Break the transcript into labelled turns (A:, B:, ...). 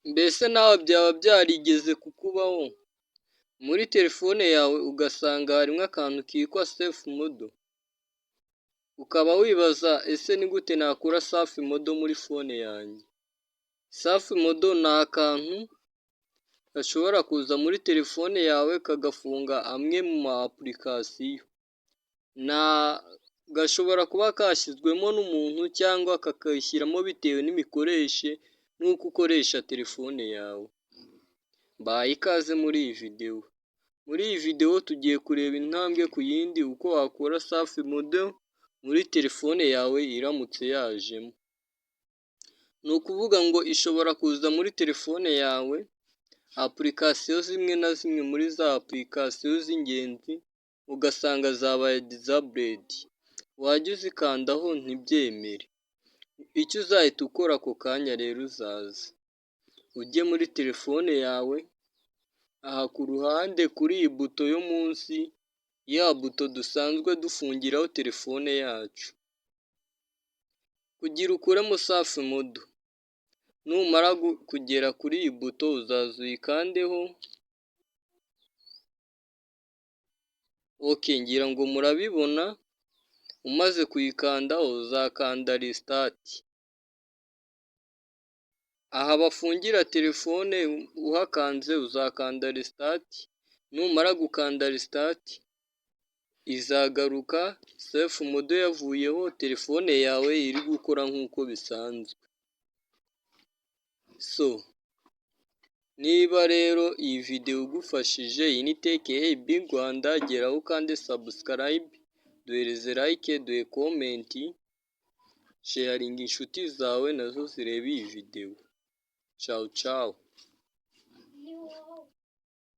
A: Mbese nawe byaba byarigeze kukubaho muri telefone yawe ugasanga harimo akantu kitwa safe modo, ukaba wibaza ese ni gute nakura safe modo muri fone yanjye? Safe modo ni akantu gashobora kuza muri telefone yawe kagafunga amwe mu ma application, gashobora kuba kashyizwemo n'umuntu cyangwa kakayishyiramo bitewe n'imikoreshe n'uko ukoresha telefone yawe. Mbahaye ikaze muri iyi videwo. Muri iyi videwo tugiye kureba intambwe ku yindi uko wakura safe modo muri telefone yawe iramutse yajemo. Ni ukuvuga ngo ishobora kuza muri telefone yawe application zimwe na zimwe muri za application z'ingenzi ugasanga zabaye disabled, wajya uzikandaho ntibyemere. Icyo uzahita ukora ako kanya rero uzaza ujye muri telefone yawe, aha ku ruhande kuri iyi buto yo munsi, ya buto dusanzwe dufungiraho telefone yacu, kugira ukuremo safe modo. Numara kugera kuri iyi buto uzaza uyikandeho. Ngira ngo murabibona, umaze kuyikandaho uzakanda restart. Aha bafungira telefone uhakanze uzakanda restart, numara gukanda restart izagaruka safe modo yavuyeho, telefone yawe iri gukora nk'uko bisanzwe. Niba rero iyi videwo igufashije, iyi ni Tech Hub Rwanda, geraho ukande subscribe, duhereze like, duhe comment, sharinga inshuti zawe nazo zirebe iyi videwo. Ciao ciao.